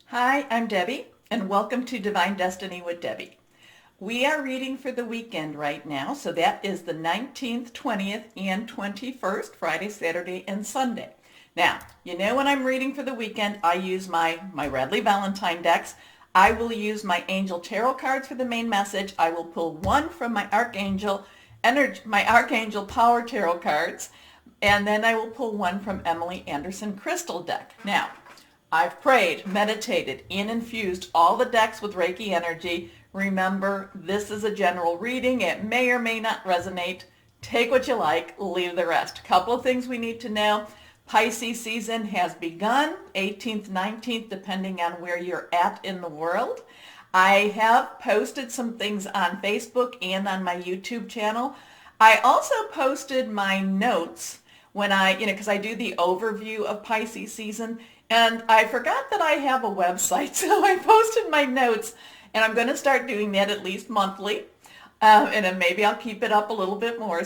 Hi, I'm Debbie, and welcome to Divine Destiny with Debbie. We are reading for the weekend right now, so that is the 19th, 20th, and 21st, Friday, Saturday, and Sunday. Now, you know when I'm reading for the weekend, I use my Radley Valentine decks. I will use my Angel Tarot cards for the main message. I will pull one from my Archangel Power Tarot cards, and then I will pull one from Emily Anderson Crystal deck. Now, I've prayed, meditated, and infused all the decks with Reiki energy. Remember, this is a general reading. It may or may not resonate. Take what you like, leave the rest. A couple of things we need to know. Pisces season has begun, 18th, 19th, depending on where you're at in the world. I have posted some things on Facebook and on my YouTube channel. I also posted my notes when because I do the overview of Pisces season. And I forgot that I have a website, so I posted my notes, and I'm going to start doing that at least monthly. And then maybe I'll keep it up a little bit more.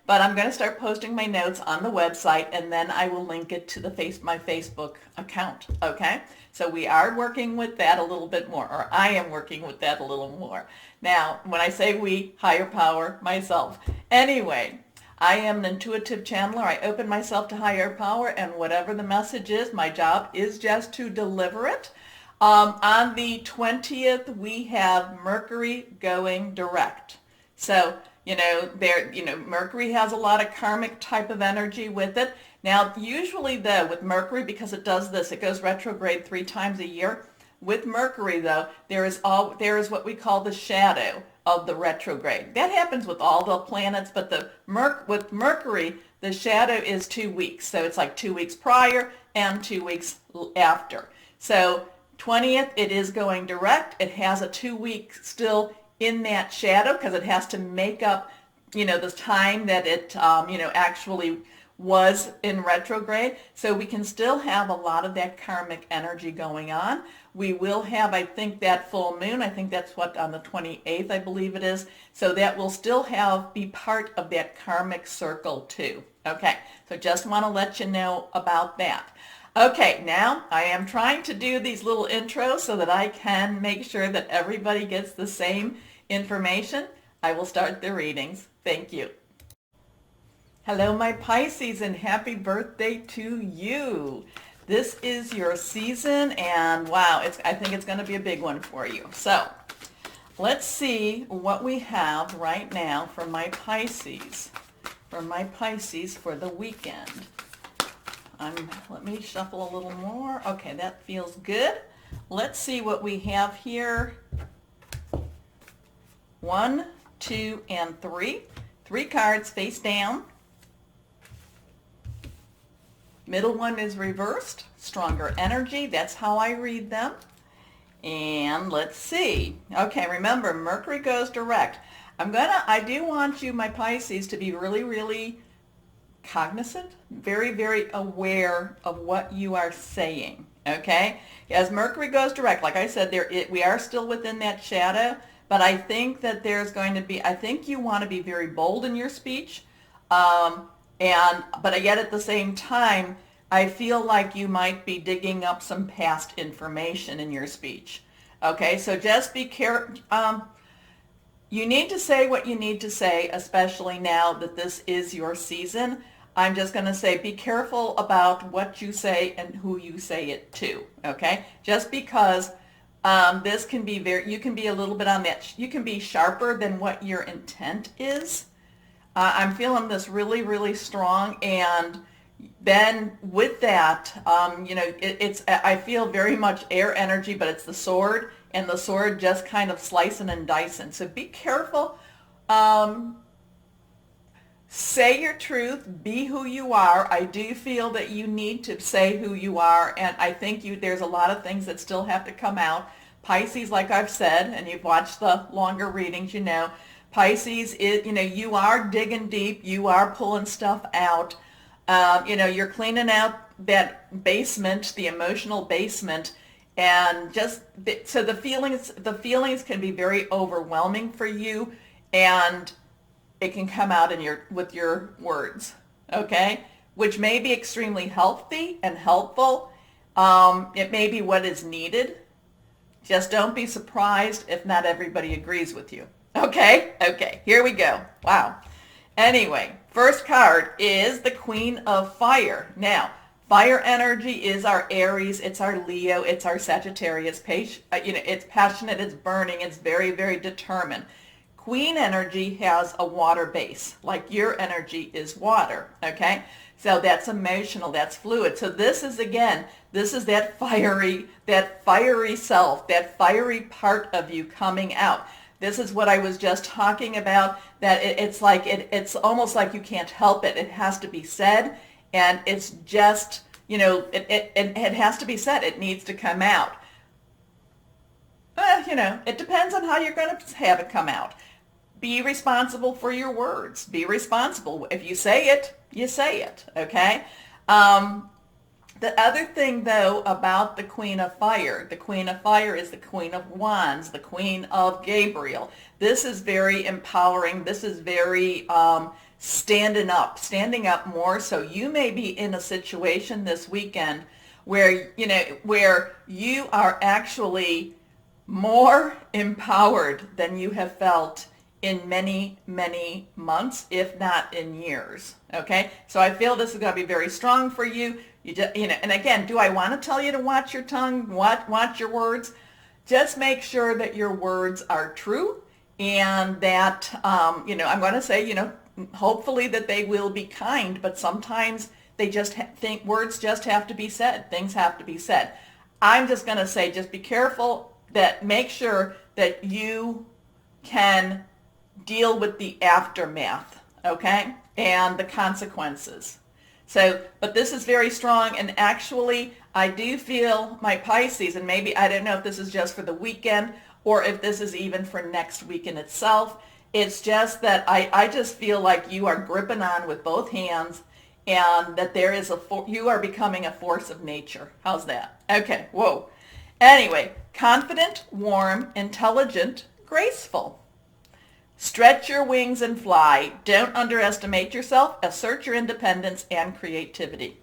But I'm going to start posting my notes on the website, and then I will link it to my Facebook account. Okay? So we are working with that a little bit more, or I am working with that a little more. Now, when I say we, higher power, myself. Anyway. I am an intuitive channeler. I open myself to higher power, and whatever the message is, my job is just to deliver it. On the 20th, we have Mercury going direct. So, Mercury has a lot of karmic type of energy with it. Now, usually though, with Mercury, because it does this, it goes retrograde 3 times a year. With Mercury though, there is what we call the shadow of the retrograde. That happens with all the planets, but with Mercury, the shadow is 2 weeks. So it's like 2 weeks prior and 2 weeks after. So 20th, it is going direct. It has a 2 week still in that shadow because it has to make up, the time that it, actually was in retrograde. So we can still have a lot of that karmic energy going on. We will have, I think, that full moon. I think that's on the 28th, I believe it is. So that will still be part of that karmic circle too. Okay, so just want to let you know about that. Okay, now I am trying to do these little intros so that I can make sure that everybody gets the same information. I will start the readings. Thank you. Hello, my Pisces, and happy birthday to you. This is your season, and wow, I think it's going to be a big one for you. So let's see what we have right now for my Pisces. For the weekend. Let me shuffle a little more. Okay, that feels good. Let's see what we have here. 1, 2, and 3. 3 cards face down. Middle one is reversed, stronger energy. That's how I read them. And let's see. Okay, remember, Mercury goes direct. I do want you, my Pisces, to be really, really cognizant, very, very aware of what you are saying. Okay? As Mercury goes direct, like I said, we are still within that shadow, but I think that I think you want to be very bold in your speech. But yet at the same time, I feel like you might be digging up some past information in your speech. Okay, so just be careful. You need to say what you need to say, especially now that this is your season. I'm just going to say be careful about what you say and who you say it to. Okay, just because this can be you can be a little bit on that. You can be sharper than what your intent is. I'm feeling this really, really strong, and then with that, I feel very much air energy, but it's the sword, and the sword just kind of slicing and dicing. So be careful. Say your truth. Be who you are. I do feel that you need to say who you are, and I think there's a lot of things that still have to come out. Pisces, like I've said, and you've watched the longer readings, Pisces is, you are digging deep. You are pulling stuff out. You're cleaning out that basement, the emotional basement, and so the feelings can be very overwhelming for you, and it can come out with your words, okay? Which may be extremely healthy and helpful, It may be what is needed. Just don't be surprised if not everybody agrees with you. Okay? Okay, here we go. Wow. Anyway, first card is the Queen of Fire. Now, fire energy is our Aries, it's our Leo, it's our Sagittarius. It's passionate, it's burning, it's very, very determined. Queen energy has a water base, like your energy is water, okay? So that's emotional, that's fluid. So this is, again, this is that fiery self, that fiery part of you coming out. This is what I was just talking about, that it's almost like you can't help it. It has to be said, and it's just, it has to be said. It needs to come out. It depends on how you're going to have it come out. Be responsible for your words. Be responsible. If you say it, you say it, okay? The other thing, though, about the Queen of Fire is the Queen of Wands, the Queen of Gabriel. This is very empowering. This is very standing up more. So you may be in a situation this weekend where you are actually more empowered than you have felt in many, many months, if not in years. Okay, so I feel this is going to be very strong for you. And again, do I want to tell you to watch your tongue, watch your words? Just make sure that your words are true, and that I'm going to say, hopefully that they will be kind. But sometimes they just think words just have to be said. Things have to be said. I'm just going to say, just be careful. Make sure that you can deal with the aftermath, okay, and the consequences. So, but this is very strong, and actually, I do feel my Pisces, and maybe, I don't know if this is just for the weekend, or if this is even for next week in itself. It's just that I just feel like you are gripping on with both hands, and that there is you are becoming a force of nature. How's that? Okay, whoa. Anyway, confident, warm, intelligent, graceful. Stretch your wings and fly. Don't underestimate yourself. Assert your independence and creativity.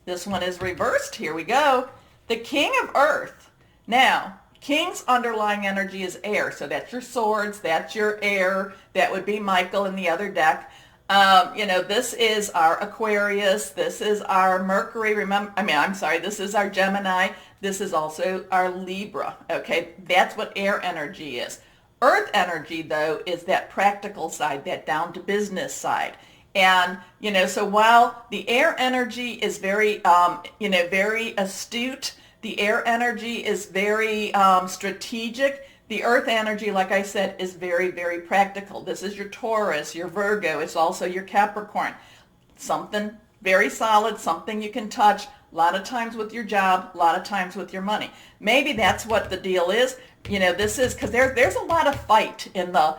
This one is reversed. Here we go. The King of Earth. Now, King's underlying energy is air. So that's your swords. That's your air. That would be Michael in the other deck. This is our Aquarius. This is our Mercury. This is our Gemini. This is also our Libra. Okay, that's what air energy is. Earth energy, though, is that practical side, that down to business side. And, so while the air energy is very, very astute, the air energy is very strategic, the earth energy, like I said, is very, very practical. This is your Taurus, your Virgo. It's also your Capricorn. Something very solid, something you can touch, a lot of times with your job, a lot of times with your money. Maybe that's what the deal is. This is because there's a lot of fight in the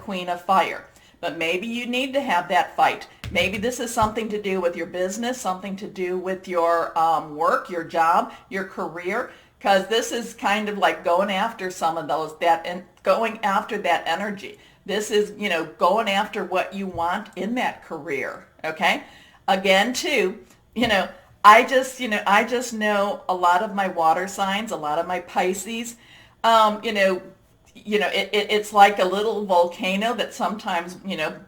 Queen of Fire. But maybe you need to have that fight. Maybe this is something to do with your business, something to do with your work, your job, your career, because this is kind of like going after some of those, and going after that energy. This is, going after what you want in that career, okay? Again, too, I just know a lot of my water signs, a lot of my Pisces, it's like a little volcano that sometimes,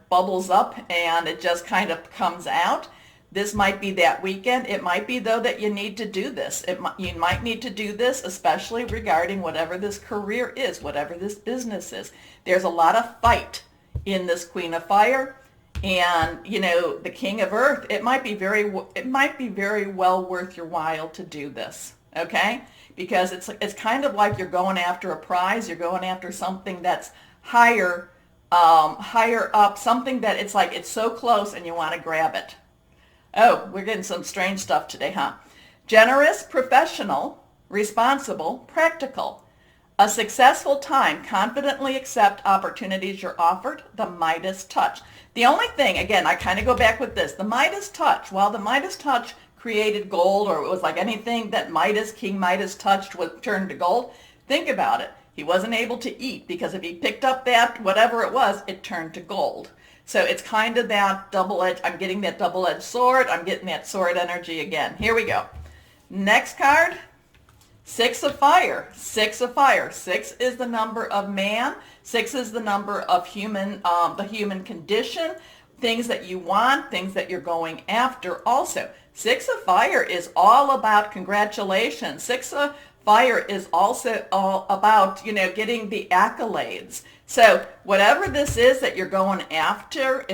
bubbles up and it just kind of comes out. This might be that weekend. It might be, though, that you need to do this. You might need to do this, especially regarding whatever this career is, whatever this business is. There's a lot of fight in this Queen of Fire. And, the King of Earth, it might be very well worth your while to do this, okay? Because it's kind of like you're going after a prize. You're going after something that's higher up, something that it's so close and you want to grab it. Oh, we're getting some strange stuff today, huh? Generous, professional, responsible, practical. A successful time. Confidently accept opportunities you're offered. The Midas touch. The only thing, again, I kind of go back with this. The Midas touch. While the Midas touch created gold, or it was like anything that King Midas touched was turned to gold, think about it. He wasn't able to eat because if he picked up that, whatever it was, it turned to gold. So it's kind of that double-edged, I'm getting that double-edged sword. I'm getting that sword energy again. Here we go. Next card, Six of Fire. Six of Fire. Six is the number of man. Six is the number of the human condition, things that you want, things that you're going after. Also, Six of Fire is all about congratulations. Six of Fire is also all about, getting the accolades. So whatever this is that you're going after,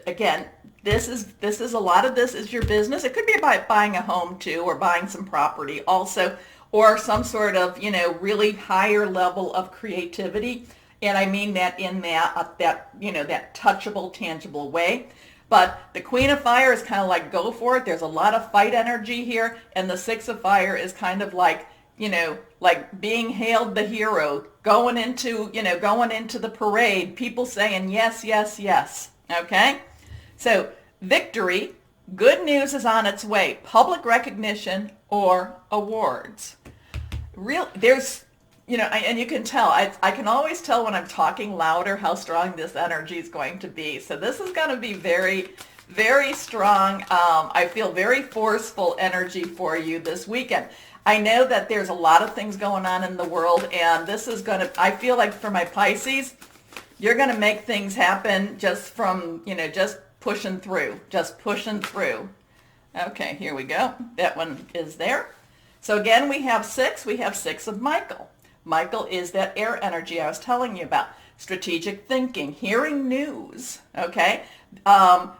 again, this is a lot of this is your business. It could be about buying a home too, or buying some property also, or some sort of, really higher level of creativity. And I mean that in that touchable, tangible way. But the Queen of Fire is kind of like, go for it. There's a lot of fight energy here. And the Six of Fire is kind of like, like being hailed the hero, going into the parade, people saying yes, yes, yes. Okay? So victory, good news is on its way. Public recognition or awards. There's, and you can tell, I can always tell when I'm talking louder how strong this energy is going to be. So this is going to be very, very strong. I feel very forceful energy for you this weekend. I know that there's a lot of things going on in the world, and this is going to, I feel like for my Pisces, you're going to make things happen just from, just pushing through, Okay, here we go. That one is there. So again, we have six of Michael. Michael is that air energy I was telling you about. Strategic thinking, hearing news, okay?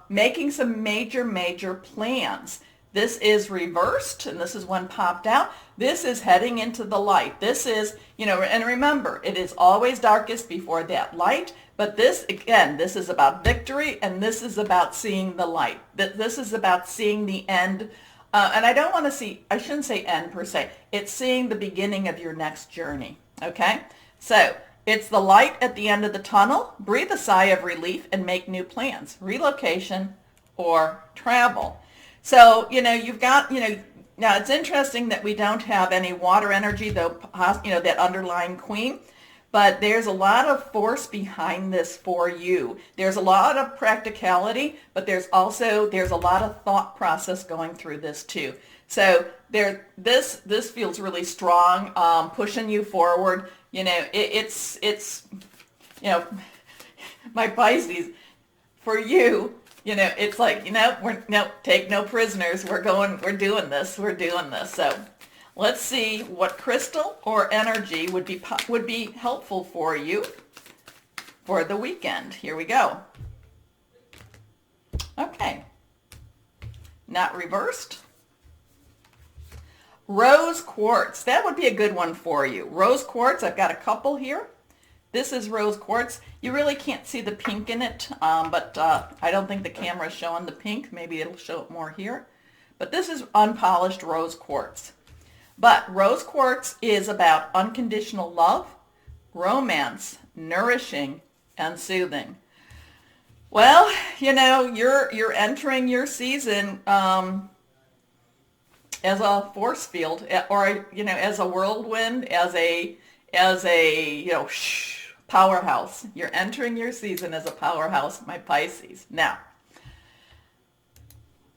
Making some major plans. This is reversed, and this is one popped out. This is heading into the light. This is, and remember, it is always darkest before that light. But this, again, this is about victory, and this is about seeing the light. This is about seeing the end. And I shouldn't say end per se. It's seeing the beginning of your next journey, okay? So it's the light at the end of the tunnel. Breathe a sigh of relief and make new plans. Relocation or travel. So, you've got, now it's interesting that we don't have any water energy, though, that underlying queen. But there's a lot of force behind this for you. There's a lot of practicality, but there's a lot of thought process going through this too. So this feels really strong, pushing you forward. It's my Pisces, for you, it's like, take no prisoners. We're doing this. So let's see what crystal or energy would be helpful for you for the weekend. Here we go. Okay. Not reversed. Rose quartz. That would be a good one for you. Rose quartz, I've got a couple here. This is rose quartz. You really can't see the pink in it, but I don't think the camera's showing the pink. Maybe it'll show it more here. But this is unpolished rose quartz. But rose quartz is about unconditional love, romance, nourishing, and soothing. Well, you're entering your season as a force field, or as a whirlwind, as a powerhouse. You're entering your season as a powerhouse, my Pisces. Now,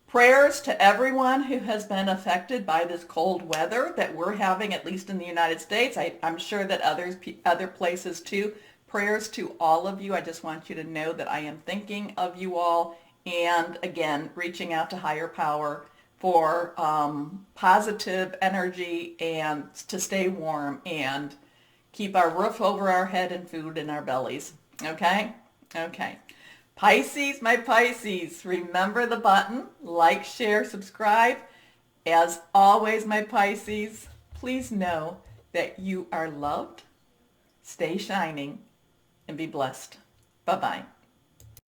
prayers to everyone who has been affected by this cold weather that we're having, at least in the United States. I'm sure that other places too. Prayers to all of you. I just want you to know that I am thinking of you all, and again, reaching out to higher power for positive energy and to stay warm and keep our roof over our head and food in our bellies. Okay? Okay. Pisces, my Pisces, remember the button, like, share, subscribe. As always, my Pisces, please know that you are loved. Stay shining and be blessed. Bye-bye.